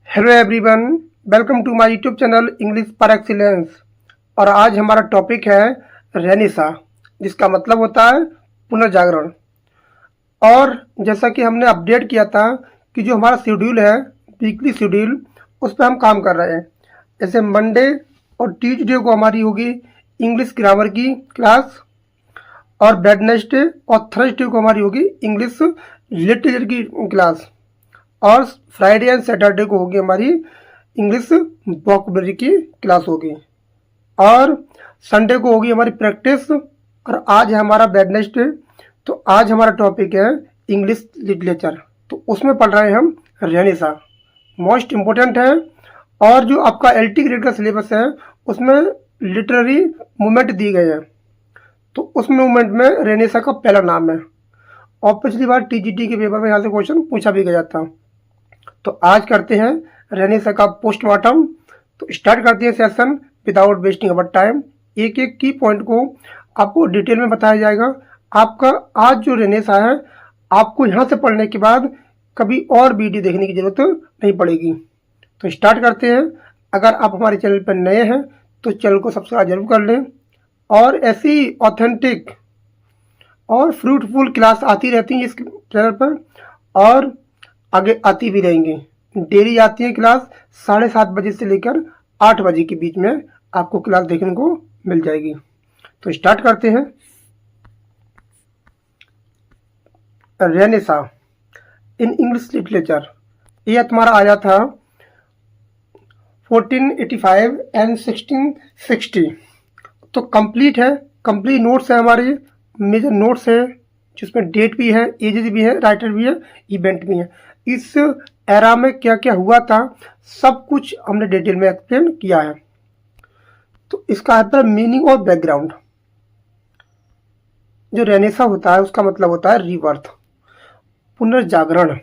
Hello everyone, welcome to my YouTube channel English par excellence. और आज हमारा topic है रेनेसा, जिसका मतलब होता है पुनर्जागरण। और जैसा कि हमने अपडेट किया था कि जो हमारा शेड्यूल है, वीकली शेड्यूल, उस पर हम काम कर रहे हैं। जैसे मंडे और ट्यूसडे को हमारी होगी इंग्लिश ग्रामर की क्लास, और वेडनेसडे और थर्सडे को हमारी होगी इंग्लिश लिटरेचर की क्लास, और फ्राइडे एंड सैटरडे को होगी हमारी इंग्लिश वोकैबुलरी की क्लास होगी, और संडे को होगी हमारी प्रैक्टिस। और आज है हमारा वेडनेसडे, तो आज हमारा टॉपिक है इंग्लिश लिटरेचर। तो उसमें पढ़ रहे हैं हम रेनेसा, मोस्ट इम्पोर्टेंट है। और जो आपका एलटी ग्रेड का सिलेबस है उसमें लिटरेरी मूवमेंट दी गए हैं, तो उस मूवमेंट में रेनेसा का पहला नाम है। और पिछली बार टीजीटी के पेपर में यहाँ से क्वेश्चन पूछा भी गया था। तो आज करते हैं रेनेसा का पोस्टमार्टम। तो स्टार्ट करते हैं session without wasting our time. एक एक की पॉइंट को आपको डिटेल में बताया जाएगा। आपका आज जो रेनेसा है, आपको यहाँ से पढ़ने के बाद कभी और वीडियो देखने की जरूरत नहीं पड़ेगी। तो स्टार्ट करते हैं। अगर आप हमारे चैनल पर नए हैं तो चैनल को सब्सक्राइब जरूर कर लें, और ऐसी ऑथेंटिक और फ्रूटफुल क्लास आती रहती है इस चैनल पर, और आगे आती भी रहेंगी। डेली आती है क्लास 7:30 बजे से लेकर 8 बजे के बीच में आपको क्लास देखने को मिल जाएगी। तो स्टार्ट करते हैं। रेनेसा इन इंग्लिश लिटरेचर, यह तुम्हारा आया था 1485 एंड 1660। तो कंप्लीट है, कंप्लीट नोट्स है हमारे, मेजर नोट्स है, जिसमें डेट भी है, एजेस भी है, राइटर भी है, इवेंट भी है। इस एरा में क्या क्या हुआ था सब कुछ हमने डिटेल में एक्सप्लेन किया है। तो इसका है मीनिंग और बैकग्राउंड। जो रेनेसा होता है उसका मतलब होता है रीबर्थ, पुनर्जागरण,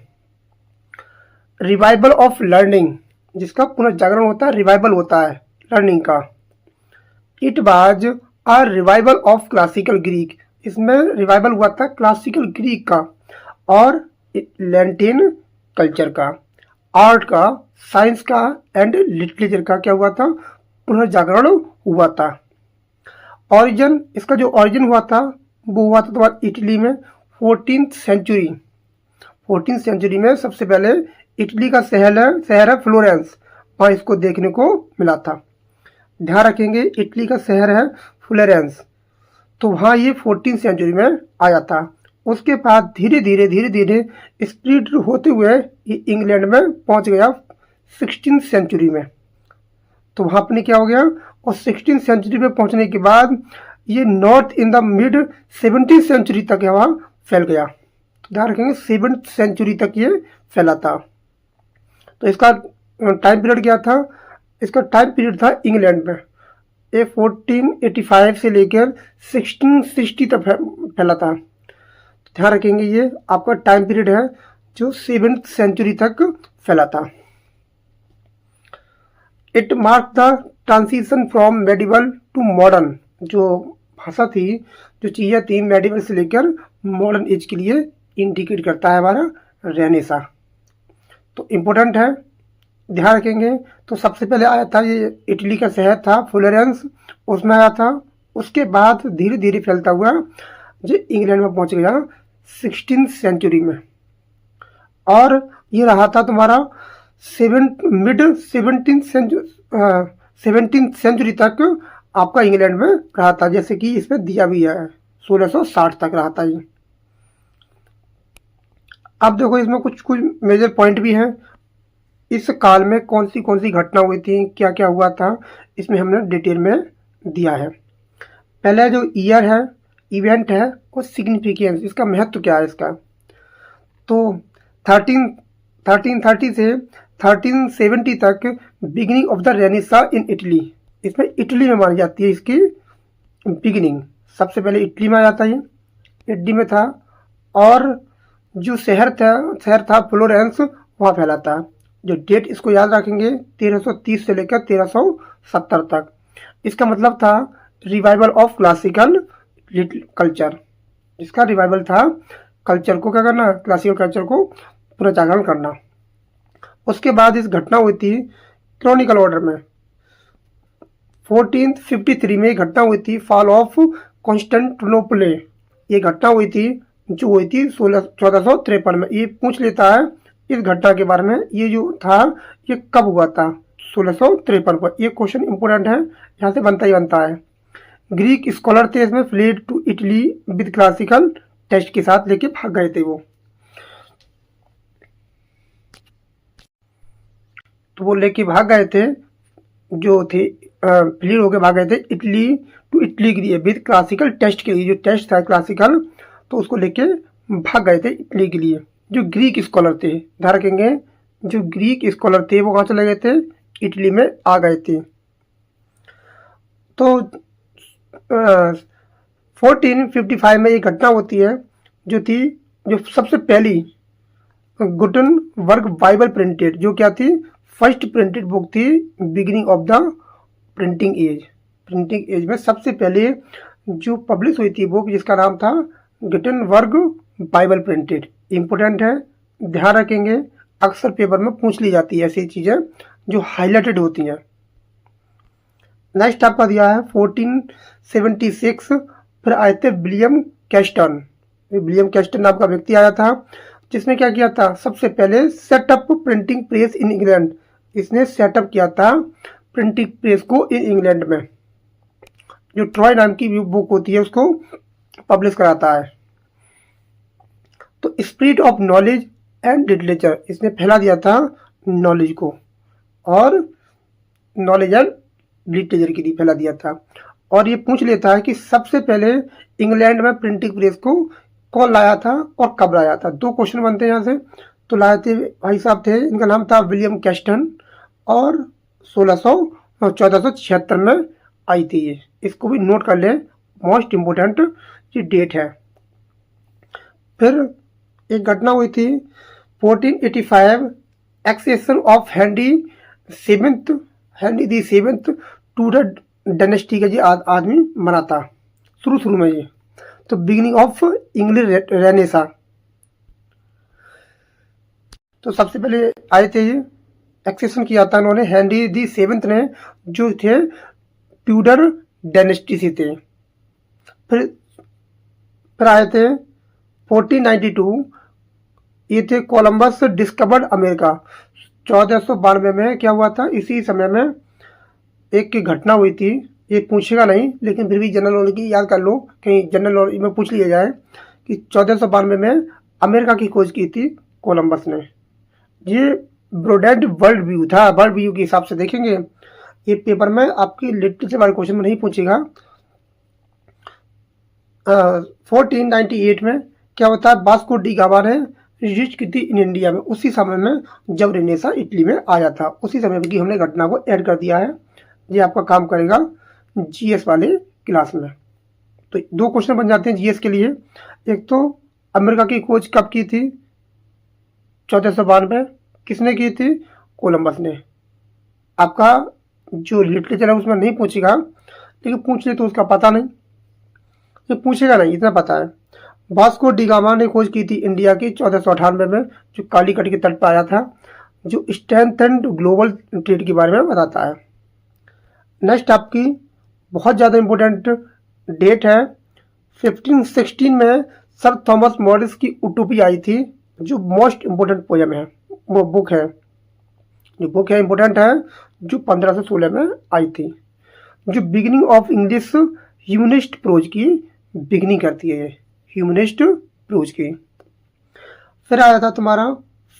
रिवाइवल ऑफ लर्निंग, जिसका पुनर्जागरण होता है, रिवाइवल होता है लर्निंग का। It was a revival of classical Greek, इसमें रिवाइवल हुआ था क्लासिकल ग्रीक का और लैटिन कल्चर का, आर्ट का, साइंस का एंड लिटरेचर का क्या हुआ था, पुनर्जागरण हुआ था। ऑरिजिन, इसका जो ऑरिजिन हुआ था वो हुआ था तुम्हारा इटली में 14th सेंचुरी। 14th सेंचुरी में सबसे पहले इटली का शहर है फ्लोरेंस, वहाँ इसको देखने को मिला था। ध्यान रखेंगे, इटली का शहर है फ्लोरेंस, तो वहाँ ये 14th सेंचुरी में आया था। उसके बाद धीरे धीरे स्प्रेड होते हुए ये इंग्लैंड में पहुँच गया 16th सेंचुरी में। तो वहाँ पर क्या हो गया, और 16th सेंचुरी में पहुँचने के बाद ये north in the mid 17th century तक वहाँ फैल गया। तो ध्यान रखेंगे 7th सेंचुरी तक ये फैला था। तो इसका टाइम पीरियड क्या था, इसका टाइम पीरियड था इंग्लैंड में ये 1485 से लेकर 1660 तक फैला था। तो ध्यान रखेंगे ये आपका टाइम पीरियड है जो 7th सेंचुरी तक फैला था। It mark the transition from medieval to modern, जो भाषा थी, जो चीज़ें थी, मेडिवल से लेकर मॉडर्न एज के लिए इंडिकेट करता है हमारा रेनेसा। तो इम्पोर्टेंट है, ध्यान रखेंगे। तो सबसे पहले आया था ये इटली का शहर था फ्लोरेंस, उसमें आया था। उसके बाद धीरे धीरे फैलता हुआ जो इंग्लैंड में पहुंच गया 16th सेंचुरी में, और ये रहा था तुम्हारा मिड 17th सेंचुरी तक आपका इंग्लैंड में रहा था, जैसे कि इसमें दिया भी है 1660 तक रहा था ये। अब देखो इसमें कुछ मेजर पॉइंट भी हैं। इस काल में कौन सी घटना हुई थी, क्या क्या हुआ था, इसमें हमने डिटेल में दिया है। पहले जो ईयर है, इवेंट है, और सिग्निफिकेंस, इसका महत्व क्या है इसका। तो 1330 से 1370 तक beginning of the Renaissance in Italy, इसमें इटली में मानी जाती है इसकी बिगिनिंग। सबसे पहले इटली में आया था, ये इटली में था, और जो शहर था फ्लोरेंस, वहाँ फैला था। जो डेट इसको याद रखेंगे 1330 से लेकर 1370 तक। इसका मतलब था रिवाइवल ऑफ क्लासिकल कल्चर, जिसका रिवाइवल था कल्चर को क्या करना, क्लासिकल कल्चर को पुनर्जागरण करना। उसके बाद इस घटना हुई थी क्रॉनिकल ऑर्डर में। 1453 में घटना हुई थी फॉल ऑफ कॉन्स्टेंटिनोपल। ये घटना हुई थी जो हुई थी 1453 में। ये पूछ लेता है इस घटना के बारे में, ये जो था ये कब हुआ था, 1653 पर। ये क्वेश्चन इंपोर्टेंट है, यहाँ से बनता ही बनता है। ग्रीक स्कॉलर थे इसमें, fled to Italy with classical taste के साथ लेके भाग गए थे वो। तो वो लेके भाग गए थे, जो थे फ्लीड होके भाग गए थे इटली टू इटली के लिए विद क्लासिकल टेस्ट के लिए। जो टेस्ट था क्लासिकल, तो उसको लेके भाग गए थे इटली के लिए। जो ग्रीक स्कॉलर थे, ध्यान रखेंगे, जो ग्रीक स्कॉलर थे वो कहाँ चले गए थे, इटली में आ गए थे। तो 1455 में ये घटना होती है जो थी, जो सबसे पहली गुटनबर्ग बाइबल प्रिंटेड, जो क्या थी, फर्स्ट प्रिंटेड बुक थी beginning of the printing age. Printing age में सबसे पहले जो पब्लिश हुई थी बुक, जिसका नाम था गुटनबर्ग बाइबल प्रिंटेड। इंपोर्टेंट है, ध्यान रखेंगे, अक्सर पेपर में पूछ ली जाती है ऐसी चीज़ें जो हाईलाइटेड होती हैं। नेक्स्ट आपका दिया है 1476, फिर आए थे विलियम कैस्टन। विलियम कैस्टन नाम का व्यक्ति आया था, जिसने क्या किया था, सबसे पहले setup printing press in England. इसने सेटअप किया था प्रिंटिंग प्रेस को इन इंग्लैंड में। जो ट्रॉय नाम की बुक होती है उसको पब्लिश कराता है। तो spirit of knowledge and literature, इसने फैला दिया था नॉलेज को, और नॉलेज एंड लिटरेचर के लिए फैला दिया था। और ये पूछ लेता है कि सबसे पहले इंग्लैंड में प्रिंटिंग प्रेस को कौन लाया था और कब लाया था। दो क्वेश्चन बनते हैं यहाँ से। तो लाए थे भाई साहब थे, इनका नाम था विलियम कैस्टन, और 1476 में आई थी ये। इसको भी नोट कर लें, मोस्ट इम्पोर्टेंट ये डेट है। फिर एक घटना हुई थी 1485, accession of Henry the seventh Tudor dynasty का ये आदमी मरा था शुरू में ये। तो बिगिनिंग ऑफ इंग्लिश रेनेसा। तो सबसे पहले आए थे ये, एक्सेशन किया था उन्होंने हेनरी दी सेवेंथ ने, जो थे ट्यूडर डायनेस्टी से थे। फिर आए थे 1492, ये थे कोलंबस डिस्कवर्ड अमेरिका। 1492 में क्या हुआ था, इसी समय में एक घटना हुई थी। ये पूछेगा नहीं, लेकिन फिर भी जनरल नॉलेज की याद कर लो, कहीं जनरल नॉलेज में पूछ लिया जाए कि 1492 में अमेरिका की खोज की थी कोलंबस ने। ये ब्रॉडेड वर्ल्ड व्यू था, वर्ल्ड व्यू के हिसाब से देखेंगे। ये पेपर में आपकी लिटरेचर वाले क्वेश्चन में नहीं पूछेगा। 1498 में क्या होता है, वास्को डी गामा ने रिसर्च की थी इन इंडिया में, उसी समय में जब रेनेसा इटली में आया था, उसी समय की हमने घटना को ऐड कर दिया है। ये आपका काम करेगा जीएस वाले क्लास में। तो दो क्वेश्चन बन जाते हैं जीएस के लिए। एक तो अमेरिका की खोज कब की थी, 1492, किसने की थी, कोलंबस ने। आपका जो लिटरेचर है उसमें नहीं पूछेगा, लेकिन पूछ ले तो उसका पता नहीं, ये पूछेगा नहीं, इतना पता है। वास्को डी गामा ने खोज की थी इंडिया की 1498 में, जो कालीकट के तट पर आया था, जो स्ट्रेंथेंड ग्लोबल ट्रेड के बारे में बताता है। नेक्स्ट आपकी बहुत ज़्यादा इम्पोर्टेंट डेट है 1516 में सर थॉमस मॉरिस की उटोपी आई थी, जो मोस्ट इम्पोर्टेंट पोएम है, वो बुक है, जो बुक है इम्पोर्टेंट है, जो 1516 में आई थी, जो beginning of English humanist prose की बिगिनिंग करती है, ह्यूमनिस्ट प्रोज की। फिर आया था तुम्हारा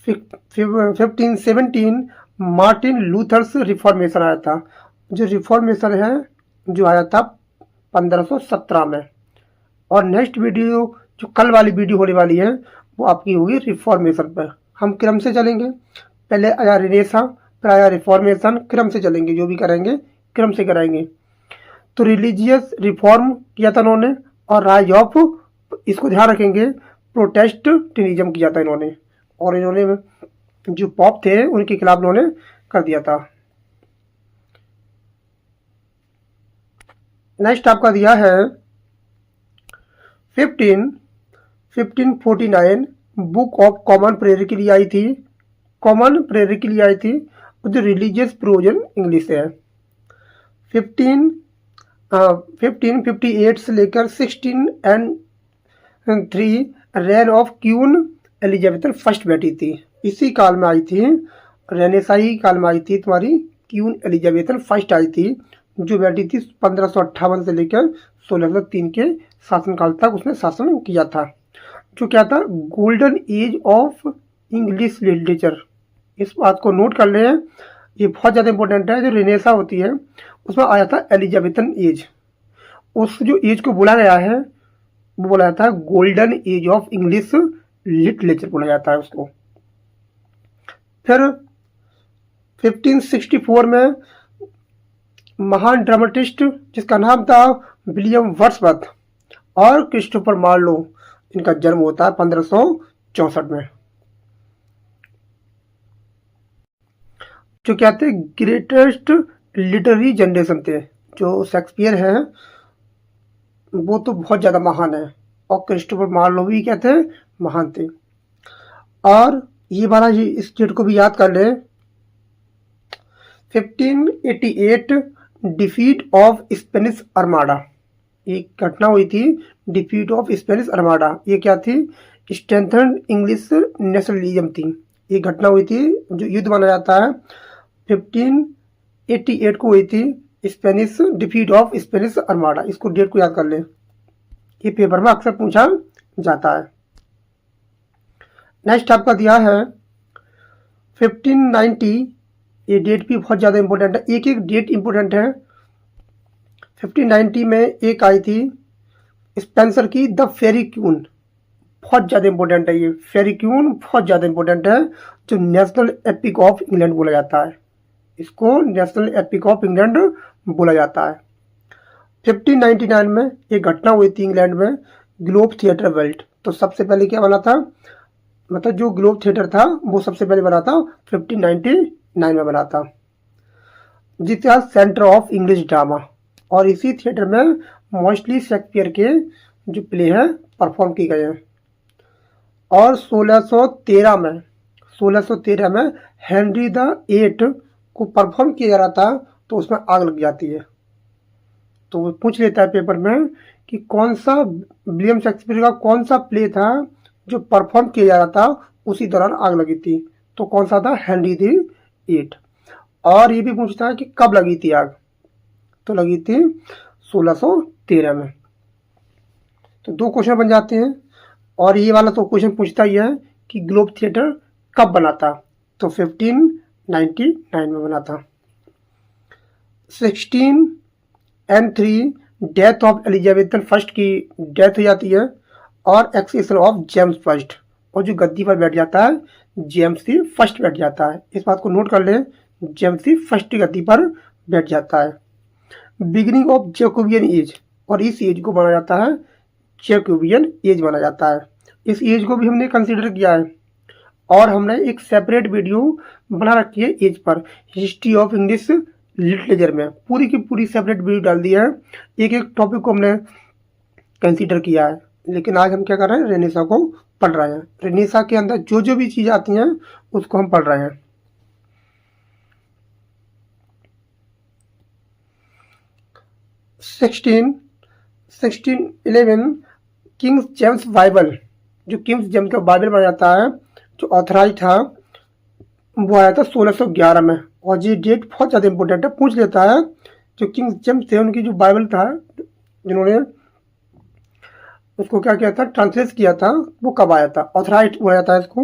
1517 मार्टिन लूथर्स रिफॉर्मेशन आया था। जो रिफॉर्मेशन है जो आया था 1517 में। और नेक्स्ट वीडियो जो कल वाली वीडियो होने वाली है वो आपकी होगी रिफॉर्मेशन पर। हम क्रम से चलेंगे, पहले आया रेनेसा, फिर आया रिफॉर्मेशन, क्रम से चलेंगे, जो भी करेंगे क्रम से कराएंगे। तो रिलीजियस रिफॉर्म किया था इन्होंने, और राइज ऑफ, इसको ध्यान रखेंगे, प्रोटेस्टेंटिज्म किया था इन्होंने, और इन्होंने जो पॉप थे उनके खिलाफ इन्होंने कर दिया था। नेक्स्ट आपका दिया है 1549 बुक ऑफ कॉमन प्रेयर के लिए आई थी, कॉमन प्रेयर के लिए आई थी, और जो रिलीजियस प्रोजन इंग्लिश है। 1558 से लेकर 1603 rain of queen Elizabeth first बैठी थी। इसी काल में आई थी, रेनेसाई काल में आई थी तुम्हारी क्वीन एलिजाबेथ फर्स्ट आई थी, जो बैठी थी 1558 से लेकर 1603 के शासनकाल तक उसने शासन किया था। जो क्या था, golden age of English literature. इस बात को नोट कर लें, ये बहुत ज़्यादा इंपॉर्टेंट है। जो रेनेसा होती है उसमें आया था एलिजाबेथन एज, उस जो एज को बोला गया है वो बोला जाता है golden age of English literature बोला जाता है उसको। फिर 1564 में महान ड्रामेटिस्ट जिसका नाम था विलियम वर्ड्सवर्थ और क्रिस्टोफर मार्लो, इनका जन्म होता है 1564 में। जो क्या थे, ग्रेटेस्ट लिटरेरी जनरेशन थे। जो शेक्सपियर है वो तो बहुत ज़्यादा महान है, और क्रिस्टोफर मार्लो भी क्या थे, महान थे। और ये वाला इस डेट को भी याद कर ले, 1588 डिफीट ऑफ स्पेनिश आर्माडा। एक घटना हुई थी, डिफीट ऑफ स्पेनिश आर्माडा। ये क्या थी, स्ट्रेंथन्ड इंग्लिश नेशनलिज्म थी। ये घटना हुई थी, जो युद्ध माना जाता है 1588 को हुई थी, Spanish defeat of Spanish armada. इसको डेट को याद कर ले, ये पेपर में अक्सर पूछा जाता है। नेक्स्ट आपका दिया है 1590। ये डेट भी बहुत ज़्यादा इंपॉर्टेंट है, एक एक डेट इंपॉर्टेंट है। 1590 में एक आई थी स्पेंसर की द फेरी क्वीन, बहुत ज़्यादा इंपॉर्टेंट है। ये फेरी क्वीन बहुत ज़्यादा इंपॉर्टेंट है, जो नेशनल एपिक ऑफ इंग्लैंड बोला जाता है। इसको नेशनल एपिक ऑफ इंग्लैंड बोला जाता है। 1599 में एक घटना हुई थी इंग्लैंड में, ग्लोब थिएटर वेल्ट। तो सबसे पहले क्या बना था, मतलब जो ग्लोब थिएटर था वो सबसे पहले बना था 1599 में बना था, जिसका सेंटर ऑफ इंग्लिश ड्रामा। और इसी थिएटर में मोस्टली शेक्सपियर के जो प्ले हैं परफॉर्म किए गए हैं। और 1613 में हेनरी द 8 को परफॉर्म किया जा रहा था, तो उसमें आग लग जाती है। तो वो पूछ लेता है पेपर में कि कौन सा विलियम शेक्सपियर का कौन सा प्ले था जो परफॉर्म किया जा रहा था, उसी दौरान आग लगी थी। तो कौन सा था, हेनरी द 8। और ये भी पूछता है कि कब लगी थी आग, तो लगी थी 1613 में। तो दो क्वेश्चन बन जाते हैं। और ये वाला तो क्वेश्चन पूछता ही है कि ग्लोब थिएटर कब बना था, तो 1599 में बना था। 1603 डेथ ऑफ एलिजाबेथ फर्स्ट की डेथ हो जाती है, और एक्सेशन ऑफ जेम्स फर्स्ट, और जो गद्दी पर बैठ जाता है जेम्स दी फर्स्ट बैठ जाता है। इस बात को नोट कर ले, जेम्स दी फर्स्ट की गद्दी पर बैठ जाता है। बिगिनिंग ऑफ जैकोबियन एज, और इस एज को माना जाता है जैकोबियन एज माना जाता है। इस एज को भी हमने कंसीडर किया है, और हमने एक सेपरेट वीडियो बना रखी है as per, history of English literature में पूरी की पूरी सेपरेट वीडियो डाल दी है। एक एक टॉपिक को हमने कंसीडर किया है। लेकिन आज हम क्या कर रहे हैं, रेनेसा को पढ़ रहे हैं। रेनेसा के अंदर जो जो भी चीज़ आती हैं उसको हम पढ़ रहे हैं। 1611 किंग्स जेम्स बाइबल, जो किंग्स जेम्स का बाइबल बना जाता है, जो ऑथराइज था वो आया था 1611 में। और ये डेट बहुत ज़्यादा इंपॉर्टेंट है, पूछ लेता है। जो किंग्स जेम्स थे उनकी जो बाइबल था, जिन्होंने उसको क्या किया था, ट्रांसलेट किया था, वो कब आया था, ऑथराइज बोला जाता है इसको।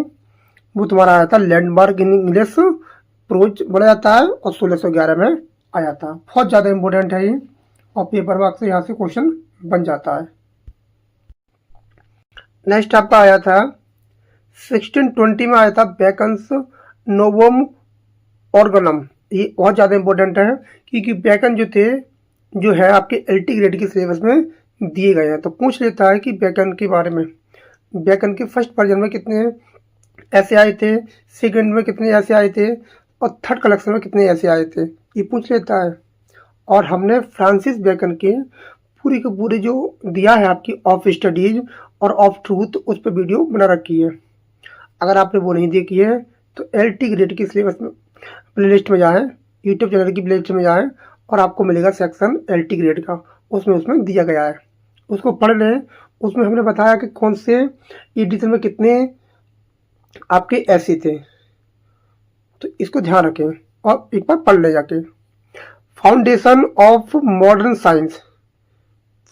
वो तुम्हारा आया था लैंडमार्क इन इंग्लिश प्रोज बोला जाता है, और 1611 में आया था। बहुत ज़्यादा इंपॉर्टेंट है ये, और पेपर में अक्सर यहाँ से क्वेश्चन बन जाता है। नेक्स्ट आपका आया था 1620 में आया था बैकन्स नोवम ऑर्गनम। ये बहुत ज़्यादा इंपॉर्टेंट है, क्योंकि बैकन जो थे जो है आपके एलटी ग्रेड के सिलेबस में दिए गए हैं। तो पूछ लेता है कि बैकन के बारे में, बैकन के फर्स्ट वर्जन में कितने ऐसे आए थे, सेकंड में कितने ऐसे आए थे, और थर्ड कलेक्शन में कितने ऐसे आए थे, ये पूछ लेता है। और हमने फ्रांसिस बैकन के पूरी के पूरी जो दिया है आपकी ऑफ स्टडीज और ऑफ ट्रूथ, उस पर वीडियो बना रखी है। अगर आपने वो नहीं देखी है तो LT ग्रेड की सिलेबस में प्लेलिस्ट में जाएँ, यूट्यूब चैनल की प्लेलिस्ट में जाएँ और आपको मिलेगा सेक्शन LT ग्रेड का, उसमें दिया गया है, उसको पढ़ लें। उसमें हमने बताया कि कौन से एडिशन में कितने आपके ऐसे थे, तो इसको ध्यान रखें और एक बार पढ़ ले जाके। Foundation of modern science,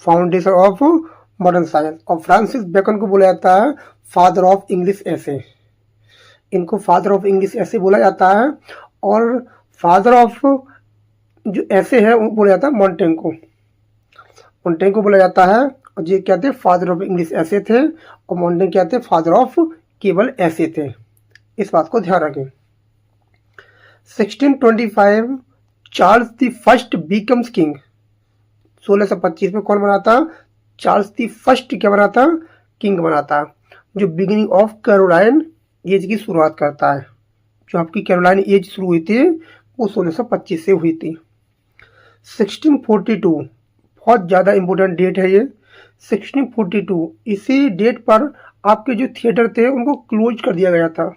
foundation of modern science, और फ्रांसिस बेकन को बोला जाता है फादर ऑफ इंग्लिश ऐसे, इनको फादर ऑफ इंग्लिश ऐसे बोला जाता है। और फादर ऑफ जो ऐसे है वो बोला जाता है मॉन्टेंको, मॉन्टेंको बोला जाता है। और ये क्या थे, फादर ऑफ इंग्लिश ऐसे थे, और मॉन्टेंको क्या थे, फादर ऑफ केवल ऐसे थे। इस बात को ध्यान रखें। 1625 Charles the first becomes king, 1625 में कौन बना था, चार्ल्स द फर्स्ट क्या बना था, किंग बना था, जो बिगिनिंग ऑफ कैरोलाइन एज की शुरुआत करता है। जो आपकी कैरोलाइन एज शुरू हुई थी वो 1625 से हुई थी। 1642 बहुत ज़्यादा इम्पोर्टेंट डेट है ये, 1642, इसी डेट पर आपके जो थिएटर थे उनको क्लोज कर दिया गया था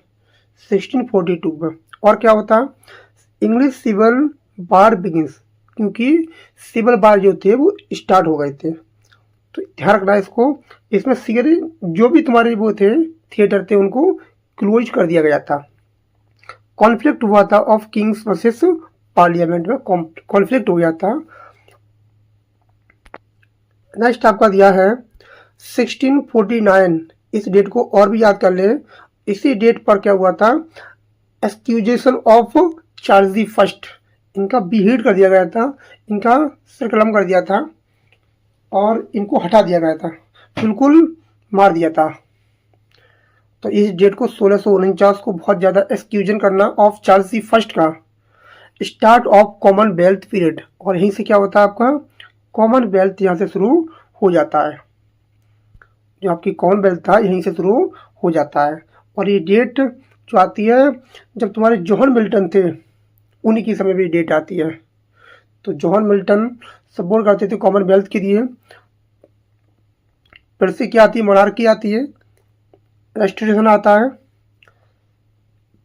1642 में। और क्या होता, इंग्लिश सिविल बार बिगिंस, क्योंकि सिविल बार जो थे वो स्टार्ट हो गए थे, तो ध्यान रखना इसको। इसमें सारे जो भी तुम्हारे वो थे थिएटर थे उनको क्लोज कर दिया गया था। कॉन्फ्लिक्ट हुआ था ऑफ किंग्स वर्सेस पार्लियामेंट में, कॉन्फ्लिक्ट हो गया था। नेक्स्ट आपका दिया है 1649, इस डेट को और भी याद कर ले। इसी डेट पर क्या हुआ था, एक्सक्यूजेशन ऑफ चार्ल्स दी फर्स्ट, इनका बीहेड कर दिया गया था, इनका सिरकलम कर दिया था और इनको हटा दिया गया था, बिल्कुल मार दिया था। तो इस डेट को 1649 को बहुत ज़्यादा एक्सक्यूजन करना ऑफ चार्ल्स दी फर्स्ट का, स्टार्ट ऑफ कॉमनवेल्थ पीरियड, और यहीं से क्या होता है आपका कॉमनवेल्थ यहाँ से शुरू हो जाता है, जो आपकी कॉमनवेल्थ था यहीं से शुरू हो जाता है। और ये डेट जो आती है जब तुम्हारे जॉन मिल्टन थे उन्हीं की समय भी डेट आती है। तो जॉन मिल्टन सपोर्ट करते थे कॉमनवेल्थ के लिए। फिर से क्या आती है, मोनार्की आती है, रेस्टोरेशन आता है।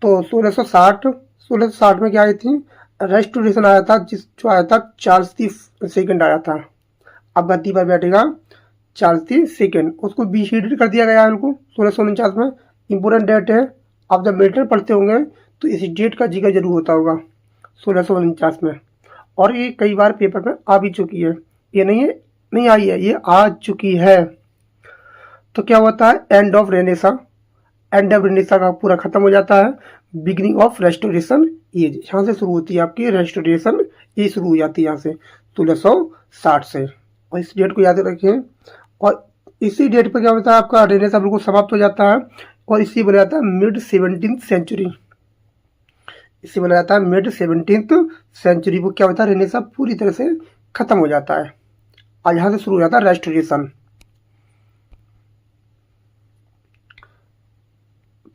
तो 1660 में क्या आई थी, रेस्टोरेशन आया था, जो आया था चार्ल्स दी सेकंड आया था। अब गद्दी पर बैठेगा चार्ल्स दी सेकंड, उसको बीसीडी कर दिया गया है उनको 1649 में। इम्पोर्टेंट डेट है, आप जब मिलिट्री पढ़ते होंगे तो इस डेट का जिक्र जरूर होता होगा 1649 में, और ये कई बार पेपर में आ भी चुकी है, ये नहीं आई है, ये आ चुकी है। तो क्या होता है, end of Renaissance, end of Renaissance का पूरा खत्म हो जाता है, बिगिनिंग ऑफ रेस्टोरेशन एज, यहाँ से शुरू होती है आपकी रेस्टोरेशन एज, शुरू हो जाती है यहाँ से 1660 से, और इस डेट को याद रखें। और इसी डेट पर क्या होता है, आपका रेनेसा बिल्कुल समाप्त हो जाता है, और इसी बना जाता है मिड 17th सेंचुरी, इसी बना जाता है मिड 17th सेंचुरी को क्या होता है, रेनेसा पूरी तरह से खत्म हो जाता है, और यहाँ से शुरू हो जाता है रेस्टोरेशन।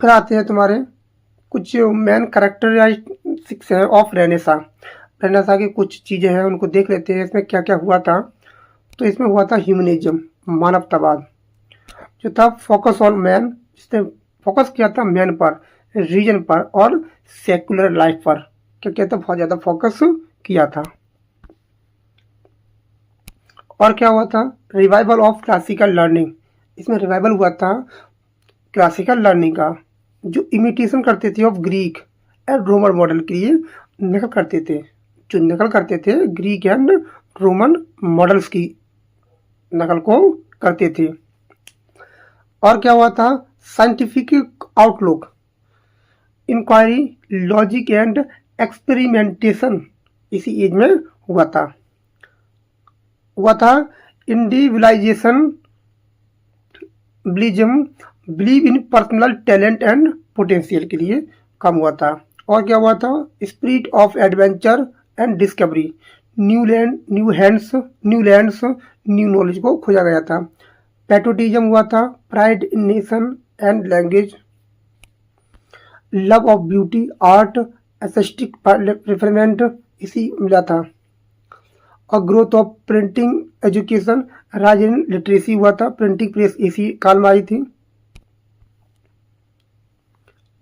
फिर आते हैं तुम्हारे कुछ मेन कैरेक्टरिस्टिक्स हैं ऑफ रेनेसा, रेनेसा की कुछ चीज़ें हैं उनको देख लेते हैं, इसमें क्या क्या हुआ था। तो इसमें हुआ था ह्यूमनिज्म, मानवतावाद जो था, फोकस ऑन मैन, जिसने फोकस किया था मैन पर, रीजन पर और सेकुलर लाइफ पर, क्या कहता बहुत ज़्यादा फोकस किया था। और क्या हुआ था, रिवाइवल ऑफ क्लासिकल लर्निंग, इसमें रिवाइवल हुआ था क्लासिकल लर्निंग का, जो इमिटेशन करते थे of Greek and Roman model के लिए नकल करते थे, जो नकल करते थे ग्रीक एंड रोमन मॉडल्स की नकल को करते थे। और क्या हुआ था, scientific outlook, inquiry, logic and experimentation इसी एज में हुआ था। Individualization, believe in personal talent and potential के लिए काम हुआ था। और क्या हुआ था, spirit of adventure and discovery, new lands new knowledge को खोजा गया था। पैट्रियोटिज्म हुआ था, pride in nation and language, love of beauty, art, aesthetic refinement इसी मिला था। और growth of printing education, rise in literacy हुआ था, प्रिंटिंग प्रेस इसी काल में आई थी।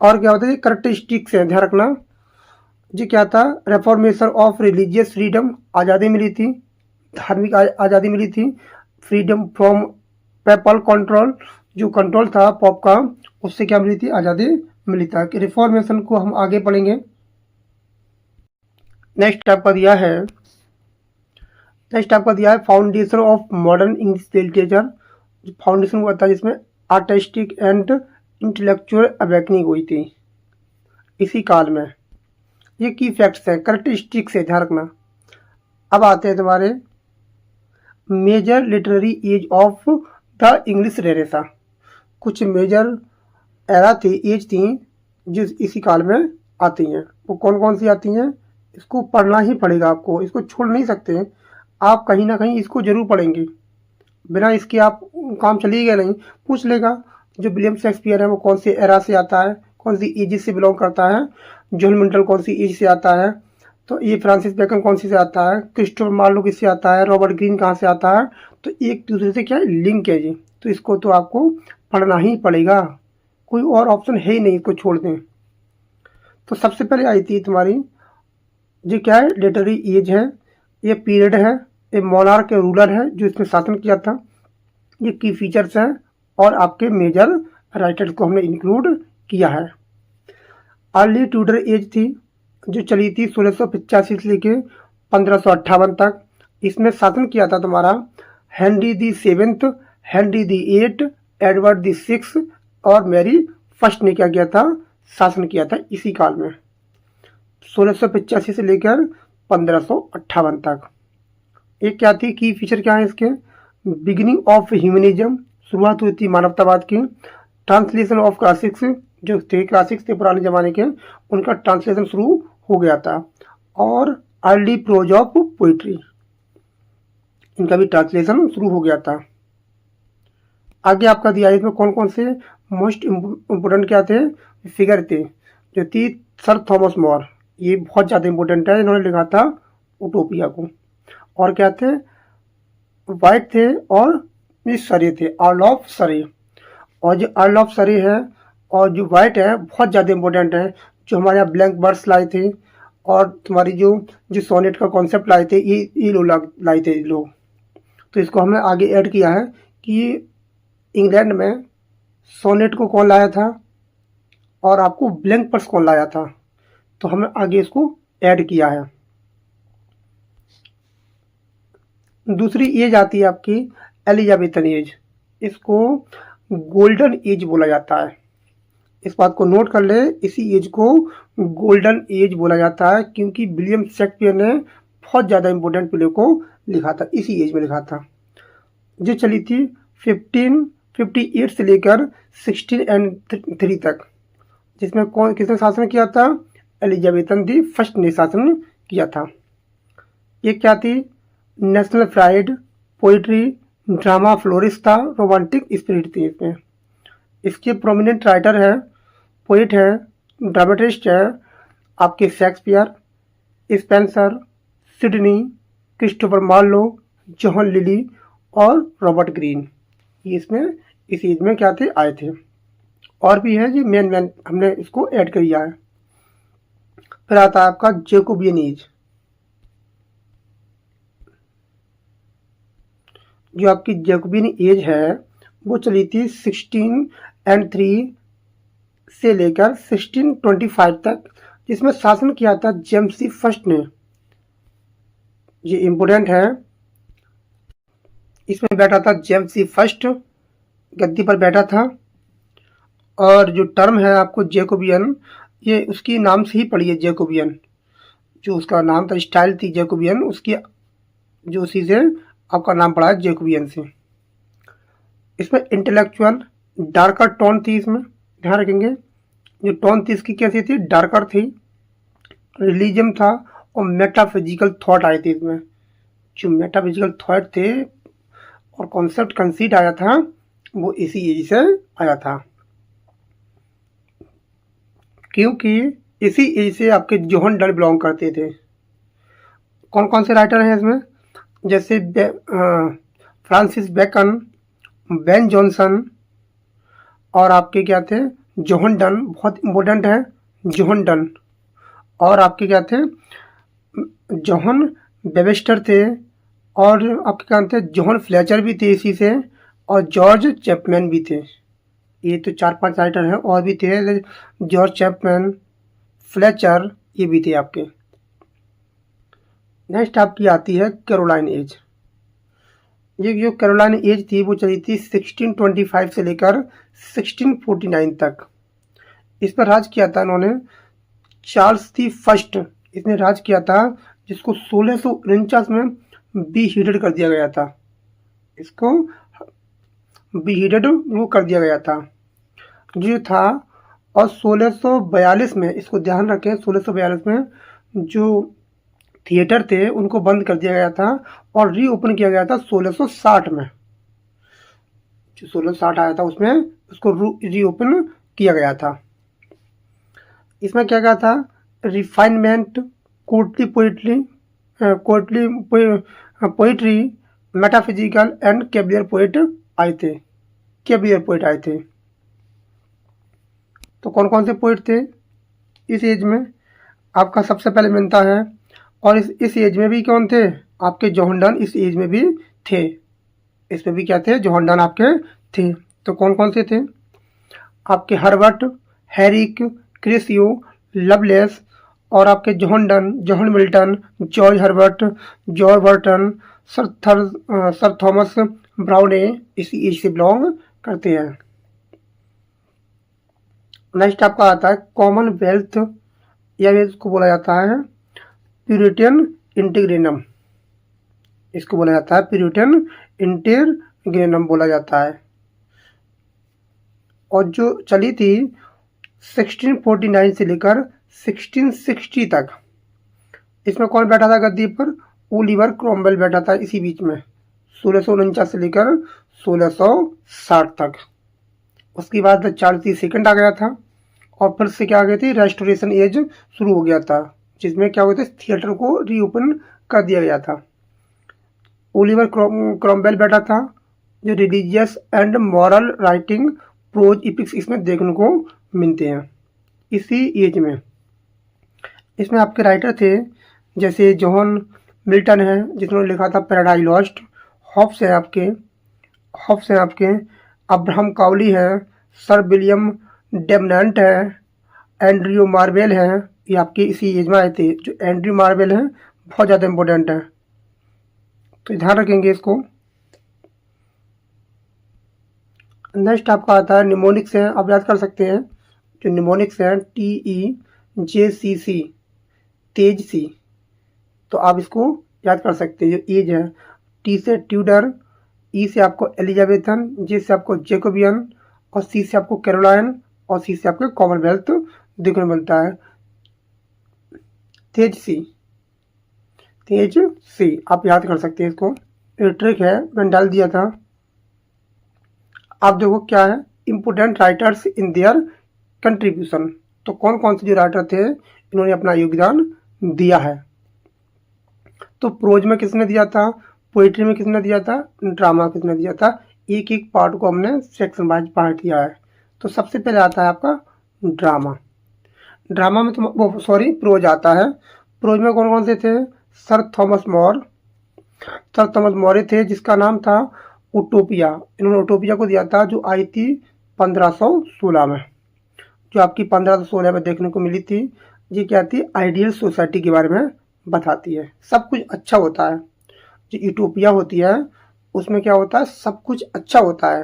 और क्या होता है, करेक्टरिस्टिक्स है, ध्यान रखना। जी क्या था, रेफॉर्मेशन ऑफ रिलीजियस फ्रीडम, आज़ादी मिली थी, धार्मिक आज़ादी मिली थी। फ्रीडम फ्रॉम पेपल कंट्रोल, जो कंट्रोल था पॉप का, उससे क्या मिली थी, आज़ादी मिली था। कि रिफॉर्मेशन को हम आगे पढ़ेंगे। नेक्स्ट आपका दिया है foundation of modern English literature. Foundation हुआ था जिसमें आर्टिस्टिक एंड इंटेलेक्चुअल अवेकनिंग हुई थी इसी काल में। ये की फैक्ट्स है, करेक्टरिस्टिक्स है, ध्यान रखना। अब आते हैं तुम्हारे major literary age of the English Renaissance. कुछ मेजर एरा थी, एज थी, जो इसी काल में आती हैं। वो कौन कौन सी आती हैं, इसको पढ़ना ही पड़ेगा आपको, इसको छोड़ नहीं सकते। आप कहीं ना कहीं इसको जरूर पढ़ेंगे, बिना इसके आप काम चलिएगा नहीं। पूछ लेगा जो विलियम शेक्सपियर है वो कौन से एरा से आता है, कौन सी एज से बिलोंग करता है। जॉन मिल्टन कौन सी एज से आता है, तो ये फ्रांसिस बेकन कौन सी से आता है, क्रिस्टोफर मार्लो किससे आता है, रॉबर्ट ग्रीन कहाँ से आता है। तो एक दूसरे से क्या लिंक है जी, तो इसको तो आपको पढ़ना ही पड़ेगा, कोई और ऑप्शन है ही नहीं, इसको छोड़ दें। तो सबसे पहले आई थी तुम्हारी, जो क्या है, लिटरेरी एज है, ये पीरियड है, ये मोनार्क के रूलर है जो इसमें शासन किया था। ये की फीचर्स हैं और आपके मेजर राइटर्स को हमने इंक्लूड किया है। अर्ली ट्यूडर एज थी जो चली थी 1685 से लेके 1558 तक। इसमें शासन किया था तुम्हारा Henry the seventh, Henry the eight, Edward the six और मैरी फर्स्ट ने क्या किया था, शासन किया था इसी काल में, 1685 से लेकर 1558 तक। एक क्या थी, की फीचर क्या है इसके, बिगिनिंग ऑफ ह्यूमनिज्म, शुरुआत हुई थी मानवतावाद की। ट्रांसलेशन ऑफ क्लासिक्स, जो थे क्लासिक्स थे पुराने ज़माने के, उनका ट्रांसलेशन शुरू हो गया था। और अर्ली प्रोज ऑफ पोइट्री, इनका भी ट्रांसलेशन शुरू हो गया था। आगे आपका दिया है इसमें कौन कौन से मोस्ट इम्पोर्टेंट क्या थे फिगर थे, जो थी सर थॉमस मोर, ये बहुत ज़्यादा इम्पोर्टेंट है, इन्होंने लिखा था उटोपिया को। और क्या थे, वाइट थे और ये सरे थे, अर्ल ऑफ सरे। और जो अर्ल ऑफ सरे है और जो वाइट है बहुत ज़्यादा इम्पोर्टेंट है, जो हमारे यहाँ ब्लैंक वर्ड्स लाए थे और तुम्हारी जो जो सोनेट का कॉन्सेप्ट लाए थे, ये लोग लाए थे लोग। तो इसको हमने आगे ऐड किया है कि इंग्लैंड में सोनेट को कौन लाया था और आपको ब्लैंक वर्ड्स कौन लाया था, तो हमने आगे इसको ऐड किया है। दूसरी एज आती है आपकी एलिजाबेथन एज, इसको गोल्डन एज बोला जाता है। इस बात को नोट कर ले, इसी एज को गोल्डन एज बोला जाता है क्योंकि विलियम शेक्सपियर ने बहुत ज़्यादा इंपॉर्टेंट प्ले को लिखा था, इसी एज में लिखा था। जो चली थी 1558 से लेकर 1603 तक, जिसमें कौन किसने शासन किया था, एलिजाबेथन दी फर्स्ट ने शासन किया था। ये क्या थी, national pride, poetry, drama flourish था, रोमांटिक स्पिरिट थी इसमें। इसके प्रोमिनेंट राइटर है, पोइट है, ड्रामेटिस्ट है आपके Shakespeare, Spenser, Sidney, Christopher Marlowe, John Lyly और रॉबर्ट ग्रीन। ये इसमें इस एज में क्या थे, आए थे। और भी है जी, मेन हमने इसको ऐड किया है। फिर आता है आपका जैकोबियन एज, जो आपकी जैकोबियन एज है वो चली थी 1603 से लेकर 1625 तक, जिसमें शासन किया था जेम्स दी फर्स्ट ने। ये इम्पोर्टेंट है, इसमें बैठा था जेम्स दी फर्स्ट, गद्दी पर बैठा था। और जो टर्म है आपको जैकोबियन, ये उसकी नाम से ही पड़ी है, जैकोबियन जो उसका नाम था, स्टाइल थी जैकोबियन, उसकी जो उसी से आपका नाम पड़ा है जैकोबियन से। इसमें इंटेलेक्चुअल डार्कर टोन थी, इसमें ध्यान रखेंगे जो टोन थी इसकी कैसी थी, डार्कर थी। रिलीजन था और मेटाफिजिकल थॉट आए थे इसमें, जो मेटाफिजिकल थॉट थे और कॉन्सेप्ट कंसीड आया था वो इसी एज से आया था, क्योंकि इसी एज से आपके जॉन डन बिलोंग करते थे। कौन कौन से राइटर हैं इसमें, जैसे फ्रांसिस बेकन, बेन जॉनसन और आपके क्या थे, जोहन डन बहुत इम्पोर्टेंट है, जोहन डन। और आपके क्या थे, जोहन वेबस्टर थे, और आपके क्या थे, जोहन फ्लेचर भी थे इसी से, और जॉर्ज चैपमैन भी थे। ये तो 4-5 राइटर हैं, और भी थे, जॉर्ज चैपमैन, फ्लेचर, ये भी थे आपके। नेक्स्ट आपकी आती है कैरोलाइन एज। ये जो कैरोलाइन एज थी वो चली थी 1625 से लेकर 1649 तक। इस पर राज किया था इन्होंने चार्ल्स दी फर्स्ट, इसने राज किया था, जिसको 1649 में बीहीडेड कर दिया गया था। इसको बीहीडेड वो कर दिया गया था जो था। और 1642 में, इसको ध्यान रखें, 1642 में जो थिएटर थे उनको बंद कर दिया गया था और रीओपन किया गया था 1660 में। जो 1660 आया था उसमें उसको रीओपन किया गया था। इसमें क्या क्या था, refinement, courtly poetry, metaphysical and cavalier poet आए थे। तो कौन कौन से पोइट थे इस एज में? आपका सबसे पहले मिलता है, और इस एज में भी कौन थे, आपके जोहन डन इस एज में भी थे। इसमें भी क्या थे, जोहन डन आपके थे। तो कौन कौन से थे, आपके हर्बर्ट, हैरिक, क्रिसियो, लवलेस, और आपके Johan done, Johan Milton, George Herbert, George Burton, sir Thomas Browne इसी एज से बिलोंग करते हैं। नेक्स्ट आपका आता है कॉमनवेल्थ, या इसको बोला जाता है प्यूरिटन इंटीग्रेनम। इसको बोला जाता है प्यूरिटन इंटीग्रेनम बोला जाता है। और जो चली थी 1649 से लेकर 1660 तक। इसमें कौन बैठा था गद्दी पर, ओलिवर क्रॉमवेल बैठा था इसी बीच में, 1649 से लेकर 1660 तक। उसके बाद चार्ल्स सेकंड आ गया था, और फिर से क्या आ गई थी, रेस्टोरेशन एज शुरू हो गया था, जिसमें क्या हुआ था, थिएटर को रीओपन कर दिया गया था। ओलिवर क्रॉमवेल बैठा था, जो religious and moral writing, prose, epics इसमें देखने को मिलते हैं इसी एज में। इसमें आपके राइटर थे जैसे जोहन मिल्टन है, जिन्होंने लिखा था पैराडाइज लॉस्ट। हॉब्स हैं आपके अब्राहम काउली है, सर विलियम डेमनेंट है, एंड्रयू मार्वेल है। ये आपके इसी एज में आए थे। जो एंड्रयू मार्वेल है बहुत ज़्यादा इंपॉर्टेंट है, तो ध्यान रखेंगे इसको। नेक्स्ट आपका आता है निमोनिक्स है, आप याद कर सकते हैं। जो निमोनिक्स है TEJCC, तेज सी, तो आप इसको याद कर सकते हैं। जो एज है, T से ट्यूडर, E से आपको एलिजाबेथन, J से आपको जेकोबियन, और C से आपको कैरोलाइन, और C से आपको कॉमनवेल्थ देखने मिलता है। तेज सी आप याद कर सकते हैं इसको। ये ट्रिक है, मैंने डाल दिया था। आप देखो क्या है, important writers in their contribution. तो कौन कौन से जो राइटर थे इन्होंने अपना योगदान दिया है। तो प्रोज में किसने दिया था, पोइट्री में किसने दिया था, ड्रामा किसने दिया था। एक एक पार्ट को हमने सेक्शन वाइज पार्ट दिया है। तो सबसे पहले आता है आपका ड्रामा में, तो वो सॉरी प्रोज आता है। प्रोज में कौन कौन से थे, सर थॉमस मोरे थे, जिसका नाम था उटोपिया। इन्होंने उटोपिया को दिया था, जो आई थी 1516 में, जो आपकी 1516 में देखने को मिली थी। ये क्या थी, आइडियल सोसाइटी के बारे में बताती है। सब कुछ अच्छा होता है। जो यूटोपिया होती है उसमें क्या होता है, सब कुछ अच्छा होता है।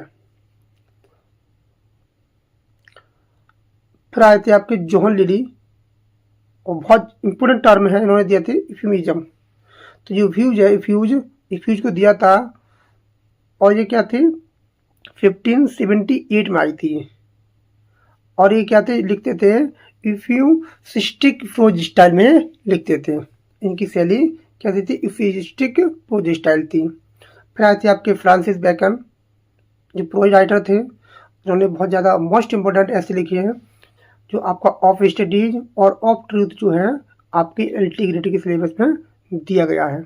फिर आए थे आपके जोहन लिली, और बहुत इंपोर्टेंट टर्म है, इन्होंने दिया थे इफ्यूमिज्म। तो जो इफ्यूज को दिया था, और ये क्या थी 1578 में आई थी। और ये क्या थे, लिखते थे इफ्यूसिस्टिक प्रोज स्टाइल में लिखते थे। इनकी शैली क्या थी, इफ्यूसिस्टिक प्रोज स्टाइल थी। फिर आए थे आपके फ्रांसिस बेकन, जो प्रोज राइटर थे। उन्होंने बहुत ज़्यादा मोस्ट इम्पोर्टेंट ऐसे लिखे हैं, जो आपका ऑफ स्टडीज और ऑफ ट्रूथ जो है आपके एलटी के सिलेबस में दिया गया है।